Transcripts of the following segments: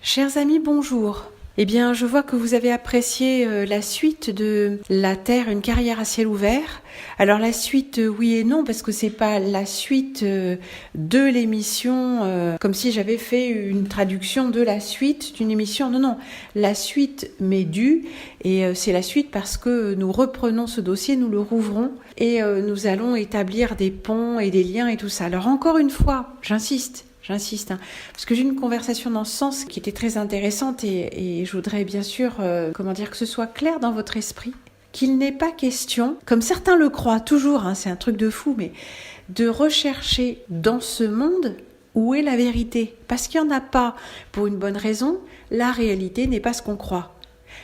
Chers amis, bonjour. Eh bien, je vois que vous avez apprécié la suite de La Terre, une carrière à ciel ouvert. Alors la suite, oui et non, parce que c'est pas la suite de l'émission, comme si j'avais fait une traduction de la suite d'une émission. Non, la suite m'est due, et c'est la suite parce que nous reprenons ce dossier, nous le rouvrons, et nous allons établir des ponts et des liens et tout ça. Alors encore une fois, j'insiste, parce que j'ai une conversation dans ce sens qui était très intéressante et je voudrais bien sûr, que ce soit clair dans votre esprit, qu'il n'est pas question, comme certains le croient toujours, c'est un truc de fou, mais de rechercher dans ce monde où est la vérité. Parce qu'il n'y en a pas, pour une bonne raison, la réalité n'est pas ce qu'on croit.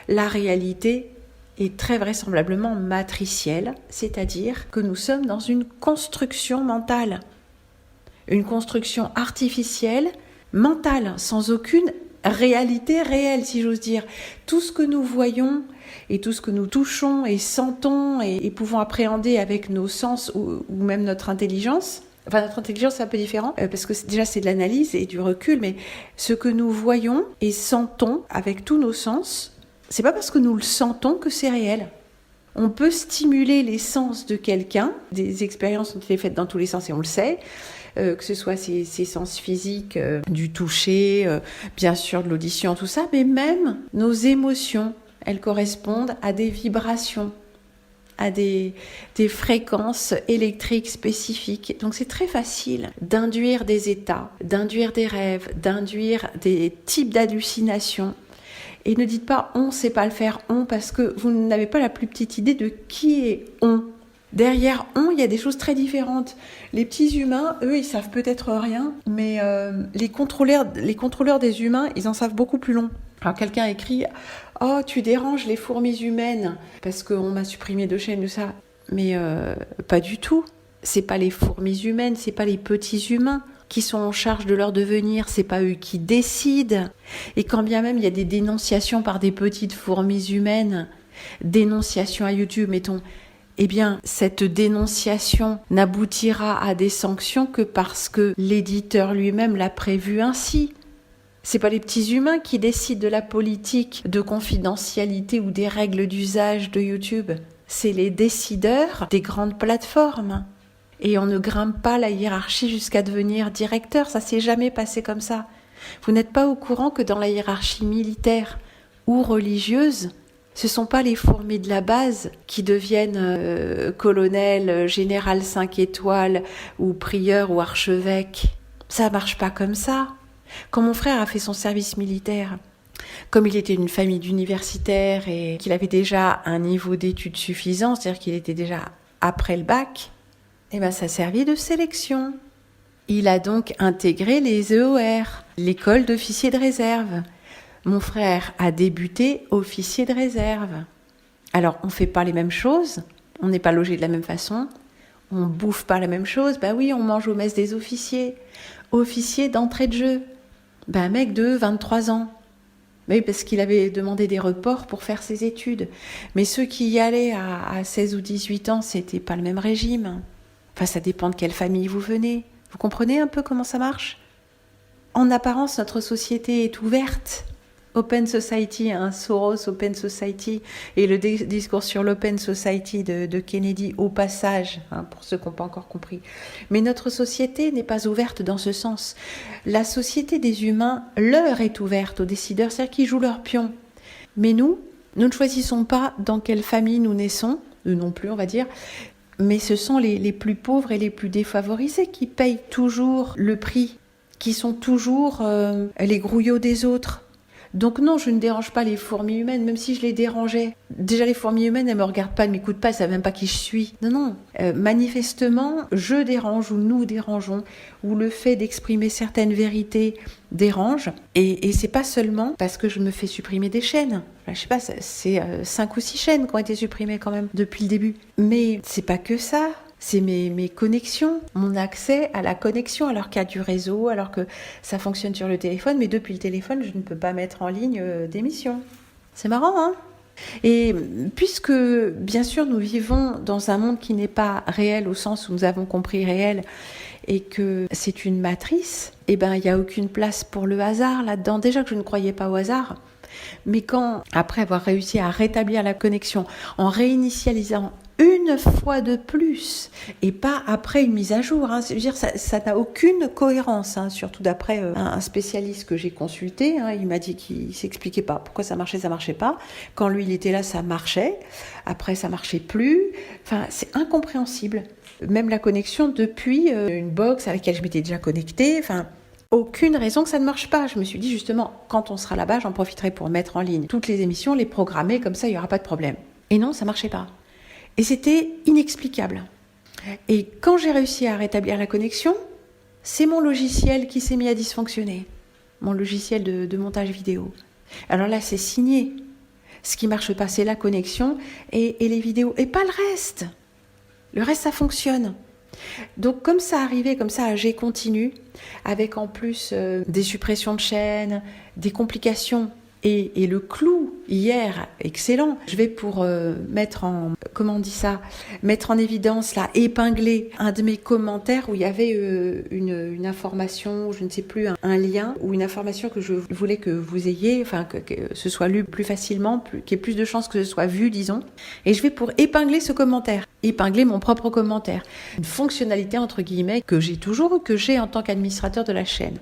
La réalité est très vraisemblablement matricielle, c'est-à-dire que nous sommes dans une construction mentale. Une construction artificielle, mentale, sans aucune réalité réelle, si j'ose dire. Tout ce que nous voyons et tout ce que nous touchons et sentons et pouvons appréhender avec nos sens ou même notre intelligence, notre intelligence c'est un peu différent, parce que déjà c'est de l'analyse et du recul, mais ce que nous voyons et sentons avec tous nos sens, c'est pas parce que nous le sentons que c'est réel. On peut stimuler les sens de quelqu'un, des expériences ont été faites dans tous les sens et on le sait, que ce soit ses sens physiques, du toucher, bien sûr de l'audition, tout ça, mais même nos émotions, elles correspondent à des vibrations, à des fréquences électriques spécifiques. Donc c'est très facile d'induire des états, d'induire des rêves, d'induire des types d'hallucinations. Et ne dites pas « on ne sait pas le faire, on », parce que vous n'avez pas la plus petite idée de qui est « on ». Derrière « on », il y a des choses très différentes. Les petits humains, eux, ils savent peut-être rien, mais les contrôleurs des humains, ils en savent beaucoup plus long. Alors quelqu'un écrit « oh, tu déranges les fourmis humaines, parce qu'on m'a supprimé de chaînes, de ça ». Mais pas du tout. C'est pas les fourmis humaines, c'est pas les petits humains qui sont en charge de leur devenir, c'est pas eux qui décident. Et quand bien même il y a des dénonciations par des petites fourmis humaines, dénonciations à YouTube, mettons, eh bien, cette dénonciation n'aboutira à des sanctions que parce que l'éditeur lui-même l'a prévu ainsi. C'est pas les petits humains qui décident de la politique de confidentialité ou des règles d'usage de YouTube. C'est les décideurs des grandes plateformes. Et on ne grimpe pas la hiérarchie jusqu'à devenir directeur, ça s'est jamais passé comme ça. Vous n'êtes pas au courant que dans la hiérarchie militaire ou religieuse, ce sont pas les fourmis de la base qui deviennent colonel, général 5 étoiles ou prieur ou archevêque. Ça marche pas comme ça. Quand mon frère a fait son service militaire, comme il était d'une famille d'universitaires et qu'il avait déjà un niveau d'études suffisant, c'est-à-dire qu'il était déjà après le bac, ça servit de sélection. Il a donc intégré les EOR, l'école d'officiers de réserve. Mon frère a débuté officier de réserve. Alors, on ne fait pas les mêmes choses, on n'est pas logé de la même façon, on bouffe pas la même chose. Oui, on mange aux messes des officiers. Officier d'entrée de jeu. Un mec de 23 ans. Oui, parce qu'il avait demandé des reports pour faire ses études. Mais ceux qui y allaient à 16 ou 18 ans, c'était pas le même régime. Ça dépend de quelle famille vous venez. Vous comprenez un peu comment ça marche ? En apparence, notre société est ouverte. Open Society, Soros Open Society, et le discours sur l'Open Society de Kennedy au passage, pour ceux qui n'ont pas encore compris. Mais notre société n'est pas ouverte dans ce sens. La société des humains, leur est ouverte aux décideurs, c'est-à-dire qu'ils jouent leur pion. Mais nous ne choisissons pas dans quelle famille nous naissons, eux non plus on va dire, mais ce sont les plus pauvres et les plus défavorisés qui payent toujours le prix, qui sont toujours les grouillots des autres. Donc non, je ne dérange pas les fourmis humaines, même si je les dérangeais. Déjà, les fourmis humaines, elles ne me regardent pas, elles ne m'écoutent pas, elles ne savent même pas qui je suis. Non. Manifestement, je dérange ou nous dérangeons, ou le fait d'exprimer certaines vérités dérange. Et c'est pas seulement parce que je me fais supprimer des chaînes. Je sais pas, c'est 5 ou 6 chaînes qui ont été supprimées quand même depuis le début. Mais c'est pas que ça. C'est mes connexions, mon accès à la connexion, alors qu'il y a du réseau, alors que ça fonctionne sur le téléphone, mais depuis le téléphone, je ne peux pas mettre en ligne d'émissions. C'est marrant, hein ? Et puisque, bien sûr, nous vivons dans un monde qui n'est pas réel au sens où nous avons compris réel, et que c'est une matrice, il n'y a aucune place pour le hasard là-dedans. Déjà que je ne croyais pas au hasard, mais quand, après avoir réussi à rétablir la connexion en réinitialisant une fois de plus, et pas après une mise à jour. Je veux dire, ça n'a aucune cohérence, surtout d'après un spécialiste que j'ai consulté. Il m'a dit qu'il ne s'expliquait pas pourquoi ça marchait pas. Quand lui, il était là, ça marchait. Après, ça marchait plus. Enfin, c'est incompréhensible. Même la connexion depuis une box à laquelle je m'étais déjà connectée. Enfin, aucune raison que ça ne marche pas. Je me suis dit justement, quand on sera là-bas, j'en profiterai pour mettre en ligne toutes les émissions, les programmer, comme ça, il n'y aura pas de problème. Et non, ça ne marchait pas. Et c'était inexplicable. Et quand j'ai réussi à rétablir la connexion, c'est mon logiciel qui s'est mis à dysfonctionner. Mon logiciel de montage vidéo. Alors là, c'est signé. Ce qui ne marche pas, c'est la connexion et les vidéos. Et pas le reste. Le reste, ça fonctionne. Donc comme ça arrivait, comme ça, j'ai continué, avec en plus des suppressions de chaînes, des complications. Et le clou, hier, excellent, je vais pour mettre en évidence, là, épingler un de mes commentaires où il y avait une information, je ne sais plus, un lien, ou une information que je voulais que vous ayez, enfin que ce soit lu plus facilement, qu'il y ait plus de chances que ce soit vu, disons. Et je vais pour épingler ce commentaire, épingler mon propre commentaire. Une fonctionnalité, entre guillemets, que j'ai toujours, que j'ai en tant qu'administrateur de la chaîne.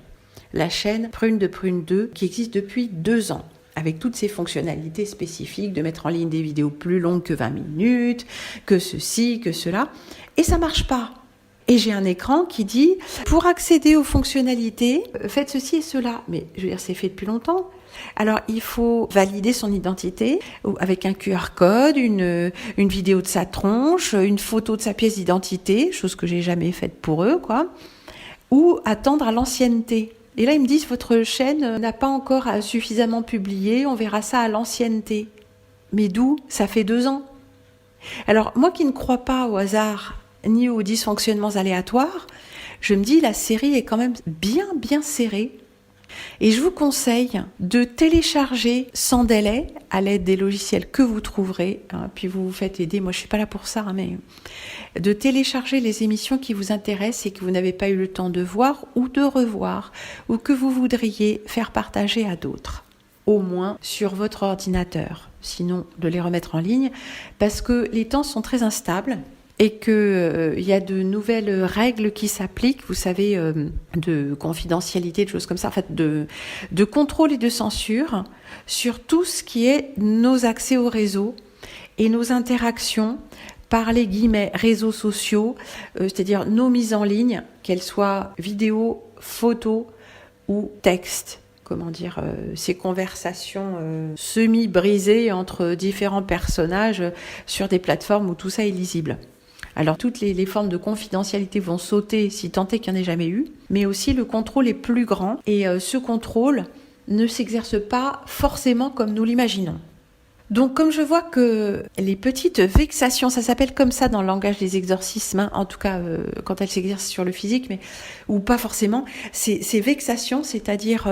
La chaîne Prune de Prune 2, qui existe depuis 2 ans, avec toutes ses fonctionnalités spécifiques, de mettre en ligne des vidéos plus longues que 20 minutes, que ceci, que cela, et ça marche pas. Et j'ai un écran qui dit, pour accéder aux fonctionnalités, faites ceci et cela. Mais je veux dire, c'est fait depuis longtemps. Alors, il faut valider son identité avec un QR code, une vidéo de sa tronche, une photo de sa pièce d'identité, chose que j'ai jamais faite pour eux, ou attendre à l'ancienneté. Et là, ils me disent, votre chaîne n'a pas encore suffisamment publié, on verra ça à l'ancienneté. Mais d'où ? Ça fait 2 ans. Alors, moi qui ne crois pas au hasard, ni aux dysfonctionnements aléatoires, je me dis, la série est quand même bien serrée. Et je vous conseille de télécharger sans délai, à l'aide des logiciels que vous trouverez, puis vous vous faites aider, moi je suis pas là pour ça, mais de télécharger les émissions qui vous intéressent et que vous n'avez pas eu le temps de voir ou de revoir, ou que vous voudriez faire partager à d'autres, au moins sur votre ordinateur, sinon de les remettre en ligne, parce que les temps sont très instables, et qu'il y a de nouvelles règles qui s'appliquent, vous savez, de confidentialité, de choses comme ça, en fait, de contrôle et de censure sur tout ce qui est nos accès au réseau et nos interactions par les guillemets réseaux sociaux, c'est-à-dire nos mises en ligne, qu'elles soient vidéo, photo ou texte. Ces conversations semi-brisées entre différents personnages sur des plateformes où tout ça est lisible. Alors toutes les formes de confidentialité vont sauter si tant est qu'il n'y en ait jamais eu, mais aussi le contrôle est plus grand et ce contrôle ne s'exerce pas forcément comme nous l'imaginons. Donc comme je vois que les petites vexations, ça s'appelle comme ça dans le langage des exorcismes, en tout cas quand elles s'exercent sur le physique, mais ou pas forcément, ces vexations, c'est-à-dire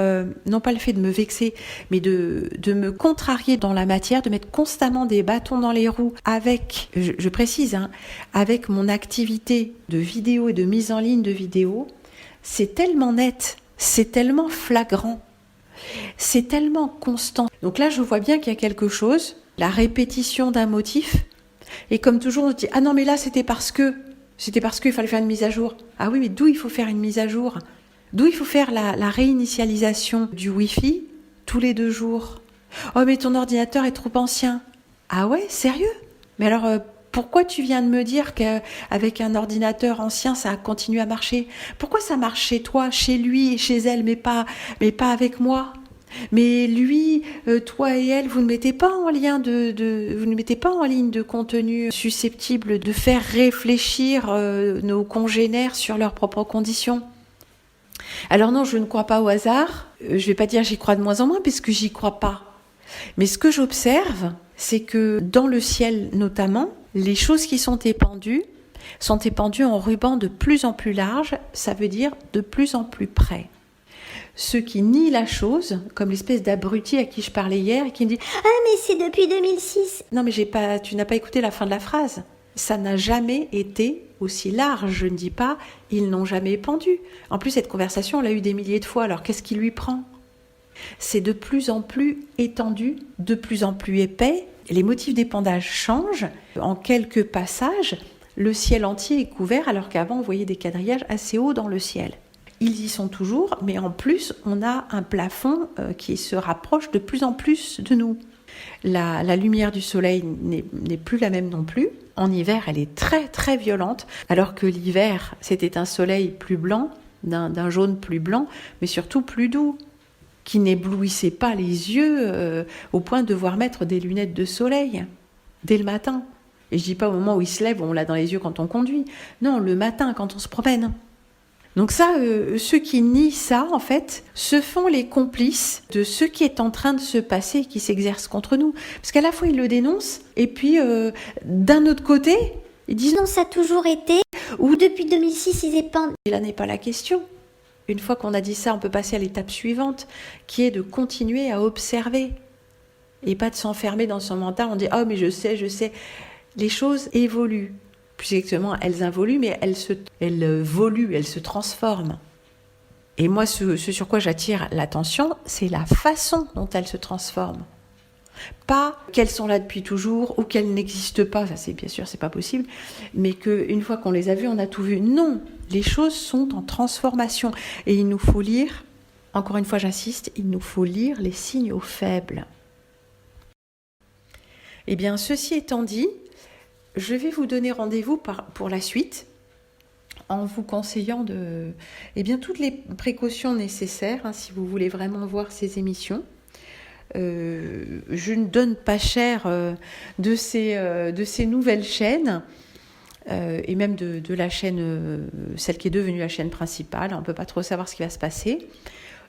non pas le fait de me vexer, mais de me contrarier dans la matière, de mettre constamment des bâtons dans les roues avec, je précise, avec mon activité de vidéo et de mise en ligne de vidéos, c'est tellement net, c'est tellement flagrant. C'est tellement constant. Donc là, je vois bien qu'il y a quelque chose, la répétition d'un motif. Et comme toujours, on se dit, ah non, mais là, c'était parce qu'il fallait faire une mise à jour. Ah oui, mais d'où il faut faire une mise à jour ? D'où il faut faire la réinitialisation du Wi-Fi tous les 2 jours. Oh, mais ton ordinateur est trop ancien. Ah ouais, sérieux ? Mais alors, pourquoi tu viens de me dire qu'avec un ordinateur ancien, ça a continué à marcher ? Pourquoi ça marche chez toi, chez lui et chez elle, mais pas avec moi ? Mais lui, toi et elle, vous ne mettez pas en ligne de contenu susceptible de faire réfléchir nos congénères sur leurs propres conditions. Alors non, je ne crois pas au hasard. Je ne vais pas dire j'y crois de moins en moins, puisque j'y crois pas. Mais ce que j'observe, c'est que dans le ciel notamment, les choses qui sont épandues en ruban de plus en plus large, ça veut dire de plus en plus près. Ceux qui nient la chose, comme l'espèce d'abruti à qui je parlais hier et qui me dit « Ah mais c'est depuis 2006 !» Non mais tu n'as pas écouté la fin de la phrase. Ça n'a jamais été aussi large, je ne dis pas, ils n'ont jamais pendu. En plus, cette conversation, on l'a eu des milliers de fois, alors qu'est-ce qui lui prend ? C'est de plus en plus étendu, de plus en plus épais. Les motifs d'épandage changent. En quelques passages, le ciel entier est couvert, alors qu'avant, on voyait des quadrillages assez hauts dans le ciel. Ils y sont toujours, mais en plus, on a un plafond qui se rapproche de plus en plus de nous. La lumière du soleil n'est plus la même non plus. En hiver, elle est très très violente, alors que l'hiver, c'était un soleil plus blanc, d'un jaune plus blanc, mais surtout plus doux, qui n'éblouissait pas les yeux au point de devoir mettre des lunettes de soleil dès le matin. Et je dis pas au moment où il se lève, on l'a dans les yeux quand on conduit. Non, le matin, quand on se promène. Donc ça, ceux qui nient ça, en fait, se font les complices de ce qui est en train de se passer et qui s'exerce contre nous. Parce qu'à la fois, ils le dénoncent, et puis, d'un autre côté, ils disent non, ça a toujours été, ou depuis 2006, ils épandent. Et là n'est pas la question. Une fois qu'on a dit ça, on peut passer à l'étape suivante, qui est de continuer à observer, et pas de s'enfermer dans son mental, on dit « Oh, mais je sais ». Les choses évoluent. Plus exactement, elles involuent, mais elles voluent, elles se transforment. Et moi, ce sur quoi j'attire l'attention, c'est la façon dont elles se transforment. Pas qu'elles sont là depuis toujours ou qu'elles n'existent pas, ça c'est bien sûr, c'est pas possible, mais qu'une fois qu'on les a vues, on a tout vu. Non, les choses sont en transformation. Et il nous faut lire, encore une fois j'insiste, il nous faut lire les signaux faibles. Eh bien, ceci étant dit, je vais vous donner rendez-vous pour la suite en vous conseillant toutes les précautions nécessaires si vous voulez vraiment voir ces émissions. Je ne donne pas cher de ces nouvelles chaînes et même de la chaîne, celle qui est devenue la chaîne principale. On ne peut pas trop savoir ce qui va se passer.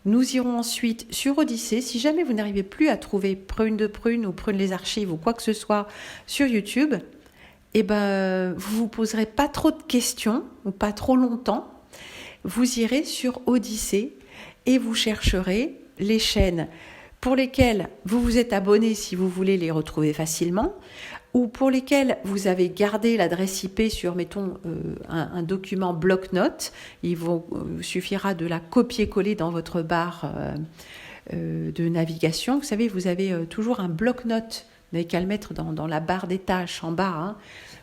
Nous irons ensuite sur Odyssée. Si jamais vous n'arrivez plus à trouver Prune de Prune ou Prune les archives ou quoi que ce soit sur YouTube, vous vous poserez pas trop de questions ou pas trop longtemps. Vous irez sur Odyssée et vous chercherez les chaînes pour lesquelles vous vous êtes abonné si vous voulez les retrouver facilement, ou pour lesquelles vous avez gardé l'adresse IP sur, mettons, un document bloc-notes. Il vous suffira de la copier-coller dans votre barre de navigation. Vous savez, vous avez toujours un bloc-notes. Vous n'avez qu'à le mettre dans la barre des tâches en bas,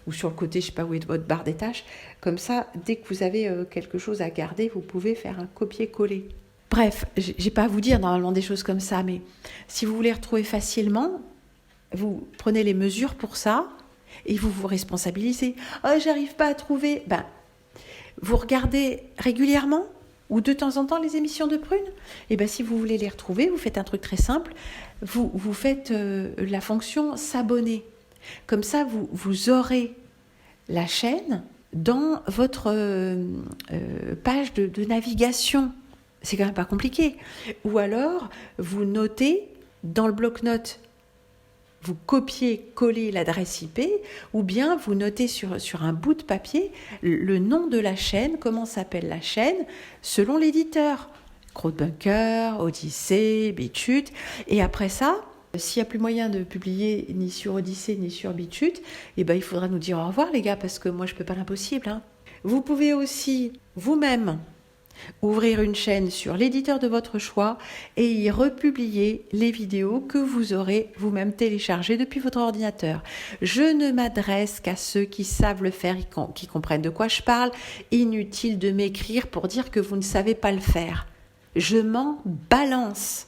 ou sur le côté, je ne sais pas où est votre barre des tâches. Comme ça, dès que vous avez quelque chose à garder, vous pouvez faire un copier-coller. Bref, je n'ai pas à vous dire normalement des choses comme ça, mais si vous voulez retrouver facilement, vous prenez les mesures pour ça et vous vous responsabilisez. « Oh, j'arrive pas à trouver !» Vous regardez régulièrement ou de temps en temps les émissions de Prune. Et si vous voulez les retrouver, vous faites un truc très simple. Vous faites la fonction « s'abonner ». Comme ça, vous aurez la chaîne dans votre page de navigation. C'est quand même pas compliqué. Ou alors, vous notez dans le bloc-notes, vous copiez-collez l'adresse IP, ou bien vous notez sur un bout de papier le nom de la chaîne, comment s'appelle la chaîne, selon l'éditeur. Crowdbunker, Odyssée, BitChute. Et après ça, s'il n'y a plus moyen de publier ni sur Odyssée ni sur BitChute, il faudra nous dire au revoir les gars, parce que moi je ne peux pas l'impossible. Vous pouvez aussi vous-même ouvrir une chaîne sur l'éditeur de votre choix et y republier les vidéos que vous aurez vous-même téléchargées depuis votre ordinateur. Je ne m'adresse qu'à ceux qui savent le faire, qui comprennent de quoi je parle. Inutile de m'écrire pour dire que vous ne savez pas le faire. Je m'en balance.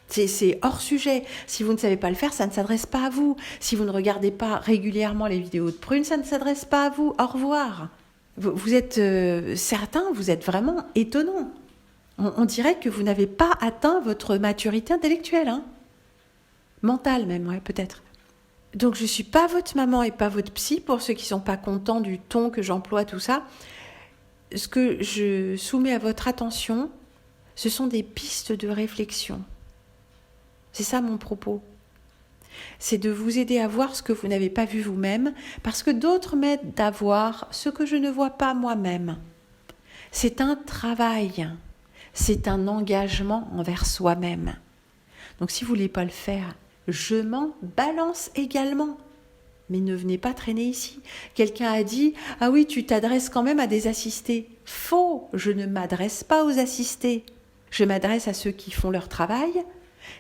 C'est hors sujet. Si vous ne savez pas le faire, ça ne s'adresse pas à vous. Si vous ne regardez pas régulièrement les vidéos de Prune, ça ne s'adresse pas à vous. Au revoir. Vous êtes certains, vous êtes vraiment étonnants. On dirait que vous n'avez pas atteint votre maturité intellectuelle. Mentale même, ouais, peut-être. Donc je ne suis pas votre maman et pas votre psy, pour ceux qui ne sont pas contents du ton que j'emploie, tout ça. Ce que je soumets à votre attention, ce sont des pistes de réflexion. C'est ça mon propos. C'est de vous aider à voir ce que vous n'avez pas vu vous-même, parce que d'autres m'aident à voir ce que je ne vois pas moi-même. C'est un travail, c'est un engagement envers soi-même. Donc si vous ne voulez pas le faire, je m'en balance également. Mais ne venez pas traîner ici. Quelqu'un a dit « Ah oui, tu t'adresses quand même à des assistés. » Faux, je ne m'adresse pas aux assistés. Je m'adresse à ceux qui font leur travail,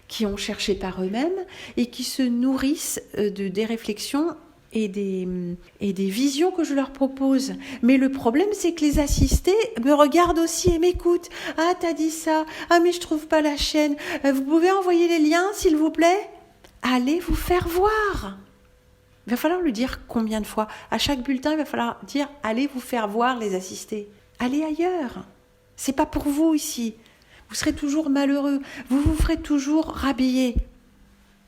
qui ont cherché par eux-mêmes et qui se nourrissent des réflexions et des visions que je leur propose. Mais le problème, c'est que les assistés me regardent aussi et m'écoutent. « Ah, t'as dit ça. Ah, mais je trouve pas la chaîne. Vous pouvez envoyer les liens, s'il vous plaît ? » Allez vous faire voir. Il va falloir le dire combien de fois ? À chaque bulletin, il va falloir dire « Allez vous faire voir, les assistés. Allez ailleurs. C'est pas pour vous ici. Vous serez toujours malheureux. Vous vous ferez toujours rhabiller. »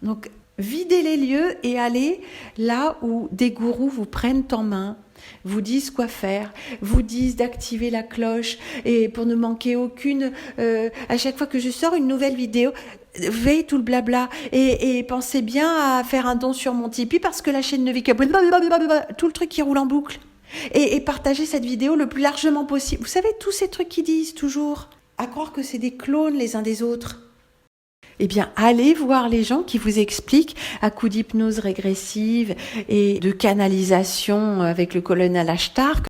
Donc, videz les lieux et allez là où des gourous vous prennent en main, vous disent quoi faire, vous disent d'activer la cloche et pour ne manquer aucune, à chaque fois que je sors une nouvelle vidéo, veillez tout le blabla et pensez bien à faire un don sur mon Tipeee parce que la chaîne ne vit que tout le truc qui roule en boucle et partagez cette vidéo le plus largement possible. Vous savez tous ces trucs qu'ils disent toujours, à croire que c'est des clones les uns des autres. Eh bien, allez voir les gens qui vous expliquent à coups d'hypnose régressive et de canalisation avec le colonel Ashtar.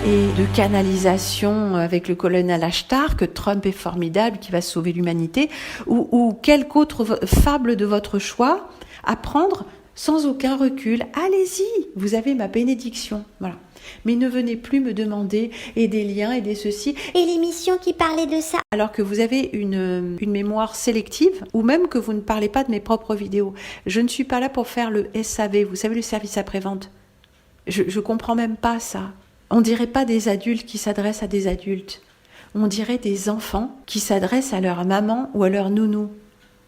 Et de canalisation avec le colonel Ashtar, que Trump est formidable, qui va sauver l'humanité, ou quelque autre fable de votre choix à prendre sans aucun recul. Allez-y, vous avez ma bénédiction. Voilà. Mais ne venez plus me demander et des liens et des ceci. Et l'émission qui parlait de ça. Alors que vous avez une mémoire sélective, ou même que vous ne parlez pas de mes propres vidéos. Je ne suis pas là pour faire le SAV, vous savez, le service après-vente. Je comprends même pas ça. On dirait pas des adultes qui s'adressent à des adultes. On dirait des enfants qui s'adressent à leur maman ou à leur nounou.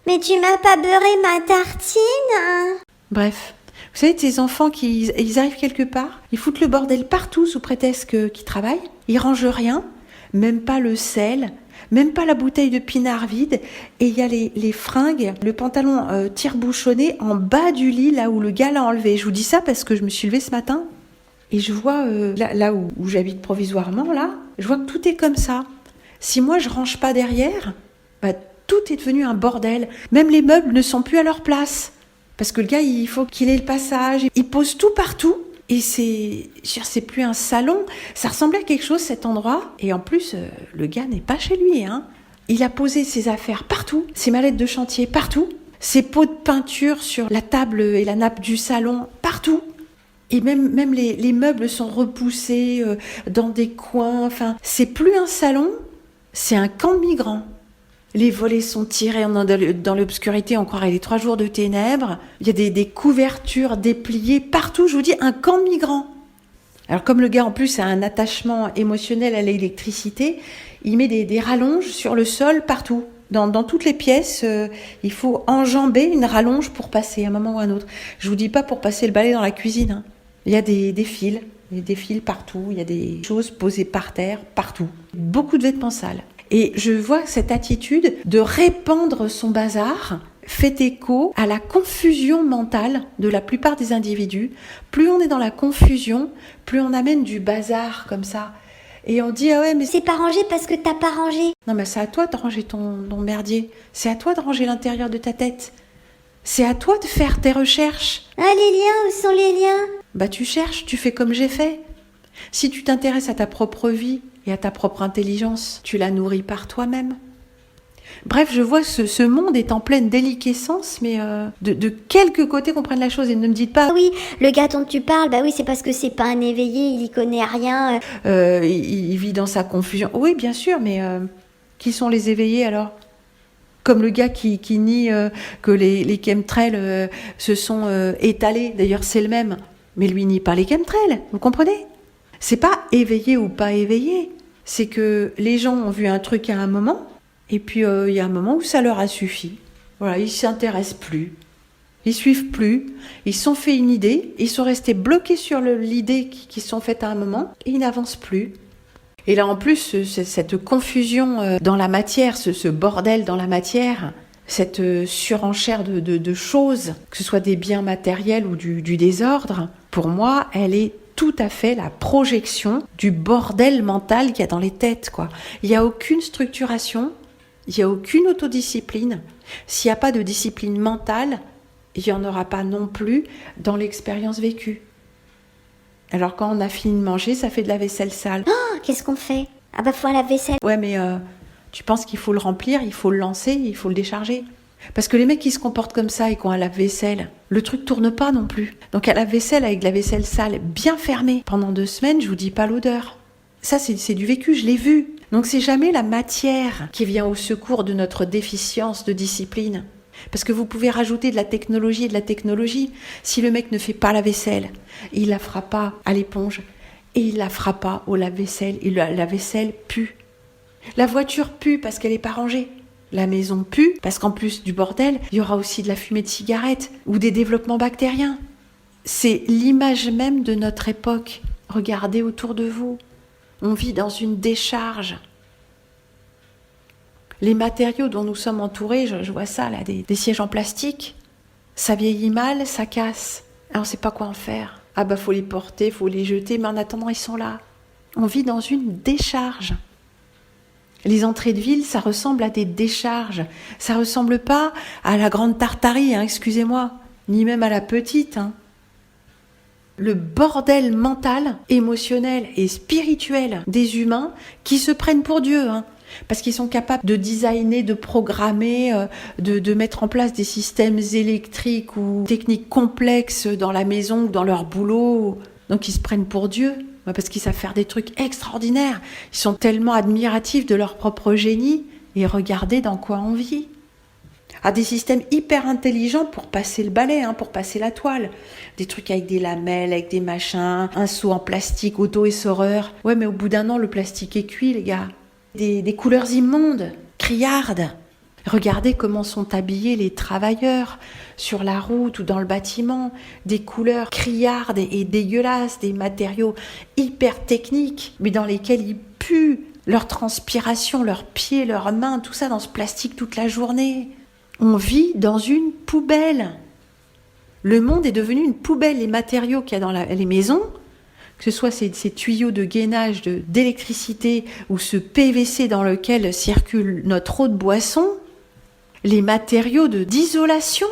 Mais tu m'as pas beurré ma tartine. Bref. Vous savez, ces enfants ils arrivent quelque part, ils foutent le bordel partout sous prétexte qu'ils travaillent, ils rangent rien, même pas le sel, même pas la bouteille de pinard vide, et il y a les fringues, le pantalon tire-bouchonné en bas du lit, là où le gars l'a enlevé. Je vous dis ça parce que je me suis levée ce matin, et je vois, là où j'habite provisoirement, là, je vois que tout est comme ça. Si moi je range pas derrière, tout est devenu un bordel. Même les meubles ne sont plus à leur place. Parce que le gars, il faut qu'il ait le passage. Il pose tout partout. Et c'est plus un salon. Ça ressemblait à quelque chose, cet endroit. Et en plus, le gars n'est pas chez lui, hein. Il a posé ses affaires partout, ses mallettes de chantier partout, ses pots de peinture sur la table et la nappe du salon partout. Et même les meubles sont repoussés dans des coins. Enfin, c'est plus un salon, c'est un camp de migrants. Les volets sont tirés dans l'obscurité, on croirait les 3 jours de ténèbres. Il y a des couvertures dépliées partout, je vous dis, un camp de migrants. Alors comme le gars en plus a un attachement émotionnel à l'électricité, il met des rallonges sur le sol partout. Dans toutes les pièces, il faut enjamber une rallonge pour passer à un moment ou à un autre. Je vous dis pas pour passer le balai dans la cuisine, hein. Il y a des fils partout, il y a des choses posées par terre partout. Beaucoup de vêtements sales. Et je vois cette attitude de répandre son bazar fait écho à la confusion mentale de la plupart des individus. Plus on est dans la confusion, plus on amène du bazar comme ça. Et on dit, ah ouais, mais C'est pas rangé parce que t'as pas rangé. non, mais c'est à toi de ranger ton merdier. C'est à toi de ranger l'intérieur de ta tête. C'est à toi de faire tes recherches. Ah, les liens, où sont les liens? Bah tu cherches, tu fais comme j'ai fait. Si tu t'intéresses à ta propre vie et à ta propre intelligence, tu la nourris par toi-même. Bref, je vois que ce monde est en pleine déliquescence, mais de quelque côté qu'on prenne la chose. Et ne me dites pas, Ah oui, le gars dont tu parles, bah oui, c'est parce que c'est pas un éveillé, il y connaît rien. il vit dans sa confusion. Oui, bien sûr, mais qui sont les éveillés alors ? Comme le gars qui nie que les chemtrails se sont étalés. D'ailleurs, c'est le même. Mais lui nie pas les chemtrails, vous comprenez ? C'est pas éveillé ou pas éveillé. C'est que les gens ont vu un truc à un moment, et puis il y a un moment où ça leur a suffi. Voilà, ils s'intéressent plus. Ils suivent plus. Ils se sont fait une idée. Ils sont restés bloqués sur l'idée qu'ils se sont faite à un moment, et ils n'avancent plus. Et là, en plus, cette confusion dans la matière, ce bordel dans la matière, cette surenchère de choses, que ce soit des biens matériels ou du désordre, pour moi, elle est tout à fait la projection du bordel mental qu'il y a dans les têtes, quoi. Il n'y a aucune structuration, il n'y a aucune autodiscipline. S'il n'y a pas de discipline mentale, il n'y en aura pas non plus dans l'expérience vécue. Alors quand on a fini de manger, ça fait de la vaisselle sale. Oh, qu'est-ce qu'on fait? Ah bah faut un lave-vaisselle. Ouais, mais tu penses qu'il faut le remplir, il faut le lancer, il faut le décharger. Parce que les mecs qui se comportent comme ça et qui ont un lave-vaisselle, le truc tourne pas non plus. Donc à la vaisselle avec de la vaisselle sale bien fermée pendant 2 semaines, je vous dis pas l'odeur. Ça c'est du vécu, je l'ai vu. Donc c'est jamais la matière qui vient au secours de notre déficience de discipline. Parce que vous pouvez rajouter de la technologie et de la technologie. Si le mec ne fait pas la vaisselle, il la fera pas à l'éponge et il la fera pas au lave-vaisselle. Et la vaisselle pue. La voiture pue parce qu'elle est pas rangée. La maison pue parce qu'en plus du bordel, il y aura aussi de la fumée de cigarette ou des développements bactériens. C'est l'image même de notre époque. Regardez autour de vous. On vit dans une décharge. Les matériaux dont nous sommes entourés, je vois ça là, des sièges en plastique, ça vieillit mal, ça casse. Alors on ne sait pas quoi en faire. Ah bah faut les porter, faut les jeter, mais en attendant ils sont là. On vit dans une décharge. Les entrées de ville, ça ressemble à des décharges. Ça ressemble pas à la grande Tartarie, excusez-moi, ni même à la petite. Le bordel mental, émotionnel et spirituel des humains qui se prennent pour Dieu, parce qu'ils sont capables de designer, de programmer, de mettre en place des systèmes électriques ou techniques complexes dans la maison ou dans leur boulot. Donc ils se prennent pour Dieu, parce qu'ils savent faire des trucs extraordinaires. Ils sont tellement admiratifs de leur propre génie. Et regardez dans quoi on vit. Des systèmes hyper intelligents pour passer le balai, pour passer la toile. Des trucs avec des lamelles, avec des machins, un seau en plastique auto-essoreur. Ouais, mais au bout d'un an, le plastique est cuit, les gars. Des couleurs immondes, criardes. Regardez comment sont habillés les travailleurs sur la route ou dans le bâtiment. Des couleurs criardes et dégueulasses, des matériaux hyper techniques, mais dans lesquels ils puent leur transpiration, leurs pieds, leurs mains, tout ça dans ce plastique toute la journée. On vit dans une poubelle. Le monde est devenu une poubelle. Les matériaux qu'il y a dans les maisons, que ce soit ces tuyaux de gainage d'électricité ou ce PVC dans lequel circule notre eau de boisson, les matériaux d'isolation,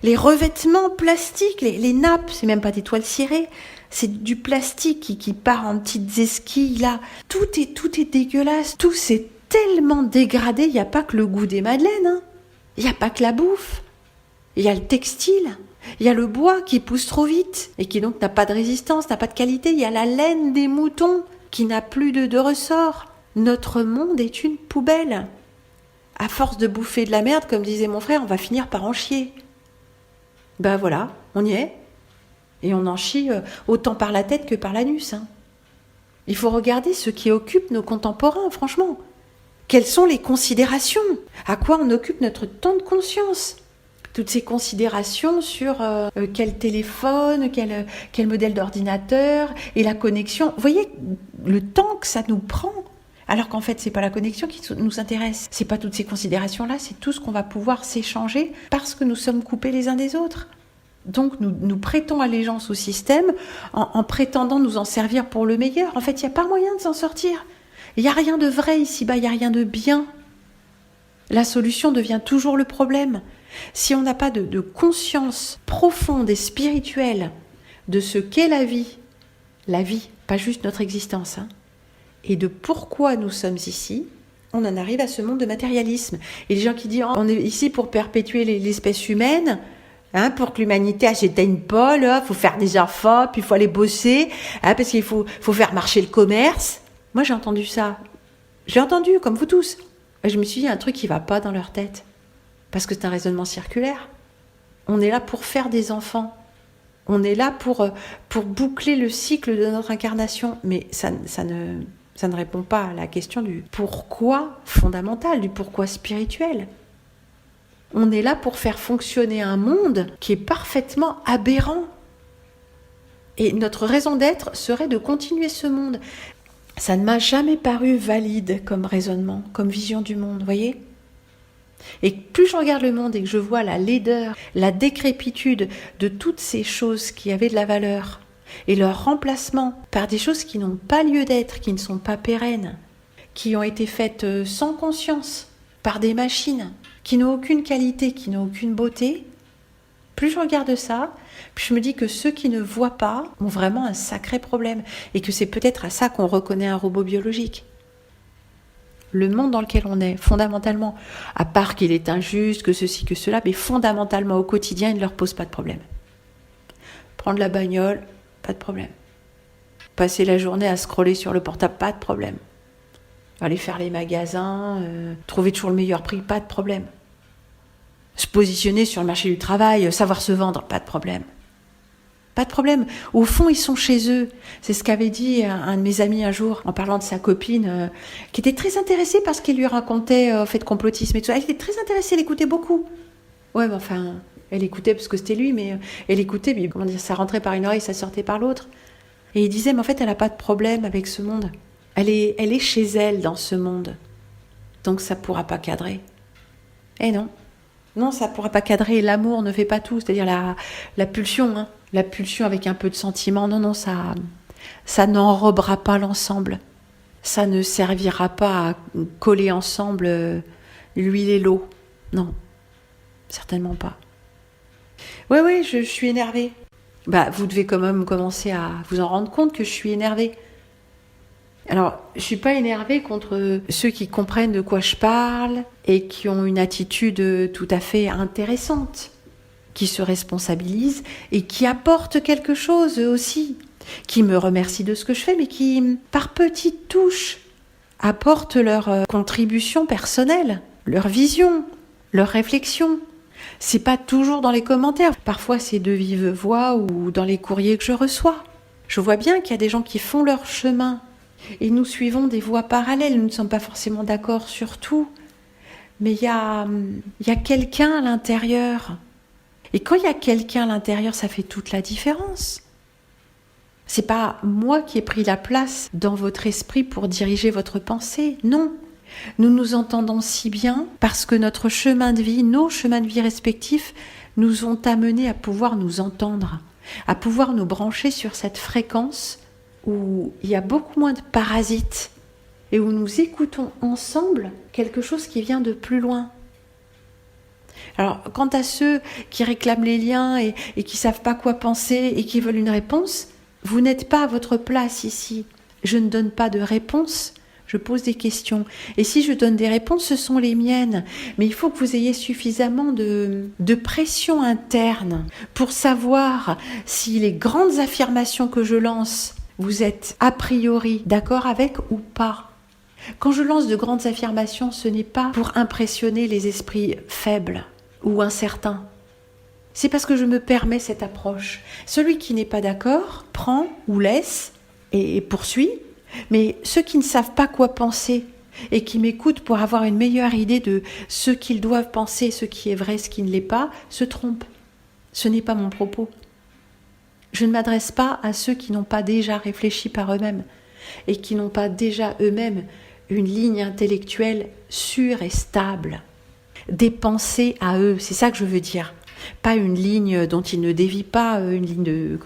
les revêtements plastiques, les nappes, c'est même pas des toiles cirées, C'est du plastique qui part en petites esquilles, là. Tout est dégueulasse. Tout s'est tellement dégradé. Il n'y a pas que le goût des madeleines, hein. Il n'y a pas que la bouffe. Il y a le textile. Il y a le bois qui pousse trop vite et qui donc n'a pas de résistance, n'a pas de qualité. Il y a la laine des moutons qui n'a plus de ressort. Notre monde est une poubelle. À force de bouffer de la merde, comme disait mon frère, on va finir par en chier. Ben voilà, on y est. Et on en chie autant par la tête que par l'anus. Hein. Il faut regarder ce qui occupe nos contemporains, franchement. Quelles sont les considérations ? À quoi on occupe notre temps de conscience ? Toutes ces considérations sur quel téléphone, quel modèle d'ordinateur et la connexion. Vous voyez le temps que ça nous prend, alors qu'en fait, c'est pas la connexion qui nous intéresse. C'est pas toutes ces considérations-là, c'est tout ce qu'on va pouvoir s'échanger parce que nous sommes coupés les uns des autres. Donc, nous prêtons allégeance au système en prétendant nous en servir pour le meilleur. En fait, il n'y a pas moyen de s'en sortir. Il n'y a rien de vrai ici-bas, il n'y a rien de bien. La solution devient toujours le problème. Si on n'a pas de conscience profonde et spirituelle de ce qu'est la vie, pas juste notre existence, hein, et de pourquoi nous sommes ici, on en arrive à ce monde de matérialisme. Et les gens qui disent on est ici pour perpétuer l'espèce humaine, hein, pour que l'humanité s'éteigne pas, il faut faire des enfants, puis il faut aller bosser, hein, parce qu'il faut faire marcher le commerce. Moi j'ai entendu ça. J'ai entendu, comme vous tous. Et je me suis dit, il y a un truc qui va pas dans leur tête. Parce que c'est un raisonnement circulaire. On est là pour faire des enfants. On est là pour boucler le cycle de notre incarnation. Mais ça ne répond pas à la question du pourquoi fondamental, du pourquoi spirituel. On est là pour faire fonctionner un monde qui est parfaitement aberrant. Et notre raison d'être serait de continuer ce monde. Ça ne m'a jamais paru valide comme raisonnement, comme vision du monde, vous voyez ? Et plus je regarde le monde et que je vois la laideur, la décrépitude de toutes ces choses qui avaient de la valeur et leur remplacement par des choses qui n'ont pas lieu d'être, qui ne sont pas pérennes, qui ont été faites sans conscience, par des machines, qui n'ont aucune qualité, qui n'ont aucune beauté, plus je regarde ça, plus je me dis que ceux qui ne voient pas ont vraiment un sacré problème et que c'est peut-être à ça qu'on reconnaît un robot biologique. Le monde dans lequel on est, fondamentalement, à part qu'il est injuste, que ceci, que cela, mais fondamentalement au quotidien, il ne leur pose pas de problème. Prendre la bagnole, pas de problème. Passer la journée à scroller sur le portable, pas de problème. Aller faire les magasins, trouver toujours le meilleur prix, pas de problème. Se positionner sur le marché du travail, savoir se vendre, pas de problème. Pas de problème. Au fond, ils sont chez eux. C'est ce qu'avait dit un de mes amis un jour, en parlant de sa copine, qui était très intéressée par ce qu'il lui racontait, fait de complotisme et tout ça. Elle était très intéressée, elle écoutait beaucoup. Ouais, mais enfin, elle écoutait parce que c'était lui, mais elle écoutait, mais comment dire, ça rentrait par une oreille, ça sortait par l'autre. Et il disait, mais en fait, elle n'a pas de problème avec ce monde. Elle est chez elle dans ce monde. Donc ça ne pourra pas cadrer. Eh non. Non, ça ne pourra pas cadrer. L'amour ne fait pas tout. C'est-à-dire la pulsion, hein. La pulsion avec un peu de sentiment. Non, ça n'enrobera pas l'ensemble. Ça ne servira pas à coller ensemble l'huile et l'eau. Non, certainement pas. Oui, je suis énervée. Vous devez quand même commencer à vous en rendre compte que je suis énervée. Alors, je suis pas énervée contre ceux qui comprennent de quoi je parle et qui ont une attitude tout à fait intéressante, qui se responsabilisent et qui apportent quelque chose eux aussi, qui me remercient de ce que je fais, mais qui, par petites touches, apportent leur contribution personnelle, leur vision, leur réflexion. C'est pas toujours dans les commentaires, parfois c'est de vive voix ou dans les courriers que je reçois. Je vois bien qu'il y a des gens qui font leur chemin et nous suivons des voies parallèles, nous ne sommes pas forcément d'accord sur tout, mais il y a quelqu'un à l'intérieur. Et quand il y a quelqu'un à l'intérieur, ça fait toute la différence. C'est pas moi qui ai pris la place dans votre esprit pour diriger votre pensée, non. Nous nous entendons si bien parce que notre chemin de vie, nos chemins de vie respectifs, nous ont amenés à pouvoir nous entendre, à pouvoir nous brancher sur cette fréquence où il y a beaucoup moins de parasites et où nous écoutons ensemble quelque chose qui vient de plus loin. Alors, quant à ceux qui réclament les liens et qui savent pas quoi penser et qui veulent une réponse, Vous n'êtes pas à votre place ici. Je ne donne pas de réponse, je pose des questions. Et si je donne des réponses, ce sont les miennes. Mais il faut que vous ayez suffisamment de pression interne pour savoir si les grandes affirmations que je lance, vous êtes a priori d'accord avec ou pas. Quand je lance de grandes affirmations, ce n'est pas pour impressionner les esprits faibles ou incertains. C'est parce que je me permets cette approche. Celui qui n'est pas d'accord prend ou laisse et poursuit, mais ceux qui ne savent pas quoi penser et qui m'écoutent pour avoir une meilleure idée de ce qu'ils doivent penser, ce qui est vrai, ce qui ne l'est pas, se trompent. Ce n'est pas mon propos. Je ne m'adresse pas à ceux qui n'ont pas déjà réfléchi par eux-mêmes et qui n'ont pas déjà eux-mêmes une ligne intellectuelle sûre et stable. Des pensées à eux, c'est ça que je veux dire. Pas une ligne dont ils ne dévient pas, une ligne de,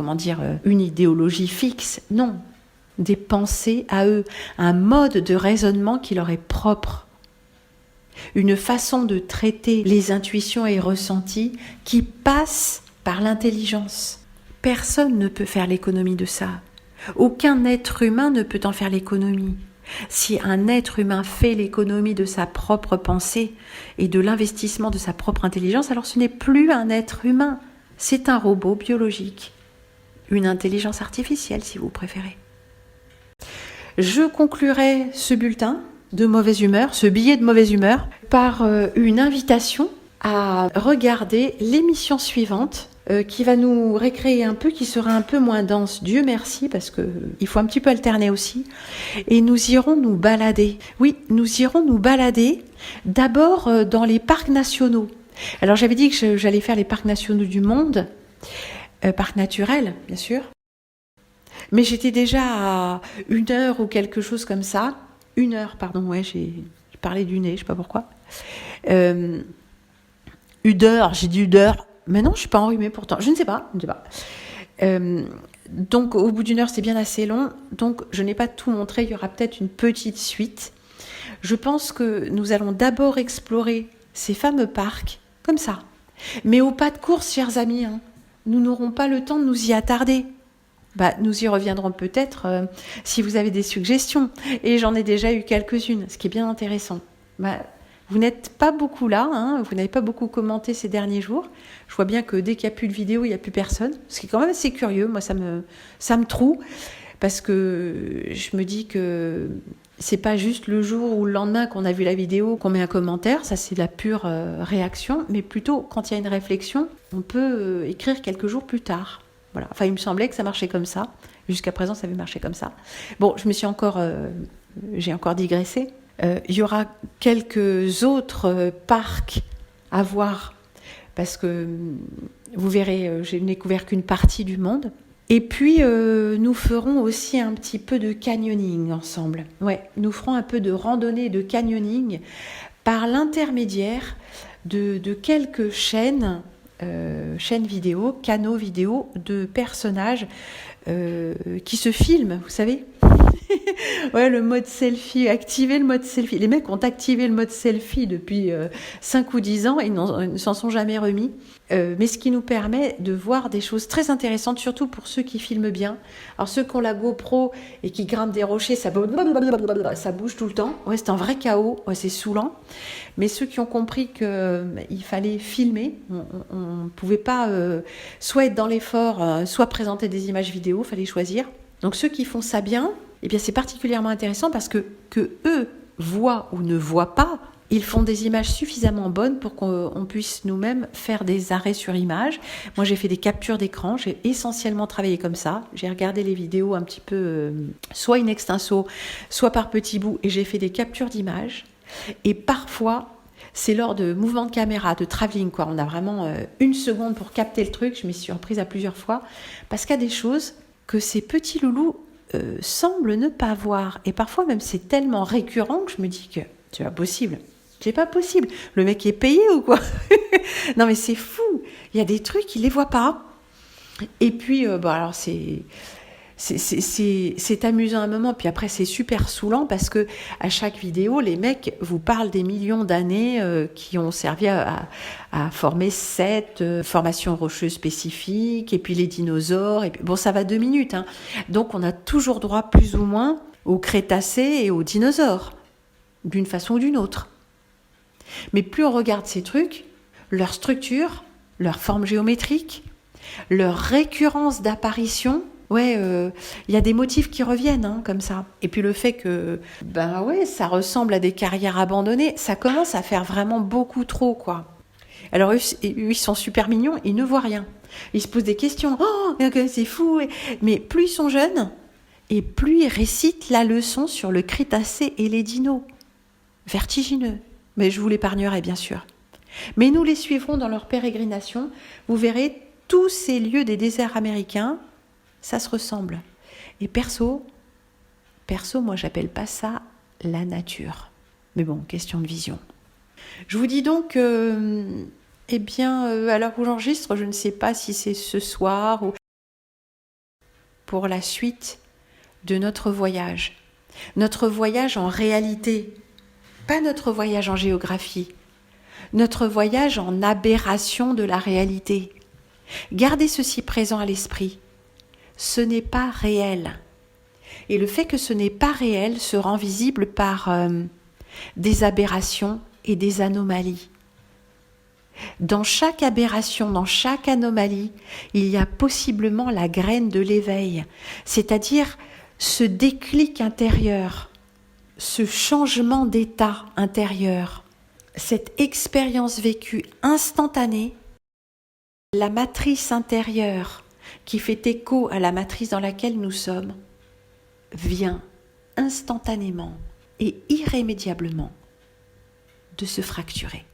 une idéologie fixe, non. Des pensées à eux, un mode de raisonnement qui leur est propre. Une façon de traiter les intuitions et ressentis qui passe par l'intelligence. Personne ne peut faire l'économie de ça. Aucun être humain ne peut en faire l'économie. Si un être humain fait l'économie de sa propre pensée et de l'investissement de sa propre intelligence, alors ce n'est plus un être humain, c'est un robot biologique. Une intelligence artificielle, si vous préférez. Je conclurai ce bulletin de mauvaise humeur, ce billet de mauvaise humeur, par une invitation à regarder l'émission suivante qui va nous récréer un peu, qui sera un peu moins dense, Dieu merci, parce qu'il faut un petit peu alterner aussi. Et nous irons nous balader. Oui, nous irons nous balader d'abord dans les parcs nationaux. Alors j'avais dit que j'allais faire les parcs nationaux du monde, parcs naturels, bien sûr. Mais j'étais déjà à 1 heure ou quelque chose comme ça. 1 heure, pardon, ouais, j'ai parlé du nez, je sais pas pourquoi. 1 heure, j'ai dit 1 heure. Mais non, je suis pas enrhumée pourtant. Je ne sais pas. Donc, au bout d'1 heure, c'est bien assez long. Donc, je n'ai pas tout montré. Il y aura peut-être une petite suite. Je pense que nous allons d'abord explorer ces fameux parcs, comme ça. Mais au pas de course, chers amis. Nous n'aurons pas le temps de nous y attarder. Nous y reviendrons peut-être si vous avez des suggestions. Et j'en ai déjà eu quelques-unes, ce qui est bien intéressant. Vous n'êtes pas beaucoup là, vous n'avez pas beaucoup commenté ces derniers jours. Je vois bien que dès qu'il n'y a plus de vidéo, il n'y a plus personne. Ce qui est quand même assez curieux, moi ça me troue, parce que je me dis que c'est pas juste le jour ou le lendemain qu'on a vu la vidéo qu'on met un commentaire, ça c'est la pure réaction, mais plutôt quand il y a une réflexion, on peut écrire quelques jours plus tard. Voilà. Enfin, il me semblait que ça marchait comme ça. Jusqu'à présent, ça avait marché comme ça. Bon, j'ai encore digressé. Il y aura quelques autres parcs à voir parce que vous verrez, je n'ai couvert qu'une partie du monde. Et puis, nous ferons aussi un petit peu de canyoning ensemble. Ouais, nous ferons un peu de randonnée, de canyoning par l'intermédiaire de quelques chaînes vidéo, canaux vidéo de personnages qui se filment, vous savez. Ouais, le mode selfie, activer le mode selfie. Les mecs ont activé le mode selfie depuis 5 ou 10 ans et ils ne s'en sont jamais remis. Mais ce qui nous permet de voir des choses très intéressantes, surtout pour ceux qui filment bien. Alors ceux qui ont la GoPro et qui grimpent des rochers, ça bouge tout le temps. Ouais, c'est un vrai chaos, ouais, c'est saoulant. Mais ceux qui ont compris qu'il fallait filmer, on ne pouvait pas soit être dans l'effort, soit présenter des images vidéo, il fallait choisir. Donc ceux qui font ça bien, eh bien c'est particulièrement intéressant parce que eux voient ou ne voient pas, ils font des images suffisamment bonnes pour qu'on puisse nous-mêmes faire des arrêts sur image. Moi j'ai fait des captures d'écran, j'ai essentiellement travaillé comme ça, j'ai regardé les vidéos un petit peu soit in extenso, soit par petits bouts et j'ai fait des captures d'images. Et parfois, c'est lors de mouvements de caméra, de travelling, quoi. On a vraiment 1 seconde pour capter le truc. Je m'y suis surprise à plusieurs fois. Parce qu'il y a des choses que ces petits loulous semblent ne pas voir. Et parfois même, c'est tellement récurrent que je me dis que c'est pas possible. C'est pas possible. Le mec est payé ou quoi? Non mais c'est fou. Il y a des trucs, il les voit pas. Et puis, alors c'est C'est amusant un moment, puis après c'est super saoulant parce que à chaque vidéo, les mecs vous parlent des millions d'années qui ont servi à former cette formation rocheuse spécifique, et puis les dinosaures, et puis, bon, ça va 2 minutes, hein. Donc on a toujours droit plus ou moins au Crétacé et aux dinosaures, d'une façon ou d'une autre. Mais plus on regarde ces trucs, leur structure, leur forme géométrique, leur récurrence d'apparition, il y a des motifs qui reviennent, hein, comme ça. Et puis le fait que, ça ressemble à des carrières abandonnées, ça commence à faire vraiment beaucoup trop, quoi. Alors eux, ils sont super mignons, ils ne voient rien. Ils se posent des questions. Oh, c'est fou. Mais plus ils sont jeunes, et plus ils récitent la leçon sur le Crétacé et les dinos. Vertigineux. Mais je vous l'épargnerai, bien sûr. Mais nous les suivrons dans leur pérégrination. Vous verrez, tous ces lieux des déserts américains, ça se ressemble. Et perso, moi, j'appelle pas ça la nature. Mais bon, question de vision. Je vous dis donc, à l'heure où j'enregistre, je ne sais pas si c'est ce soir ou pour la suite de notre voyage. Notre voyage en réalité, pas notre voyage en géographie. Notre voyage en aberration de la réalité. Gardez ceci présent à l'esprit. Ce n'est pas réel. Et le fait que ce n'est pas réel se rend visible par des aberrations et des anomalies. Dans chaque aberration, dans chaque anomalie, il y a possiblement la graine de l'éveil, c'est-à-dire ce déclic intérieur, ce changement d'état intérieur, cette expérience vécue instantanée, la matrice intérieure qui fait écho à la matrice dans laquelle nous sommes, vient instantanément et irrémédiablement de se fracturer.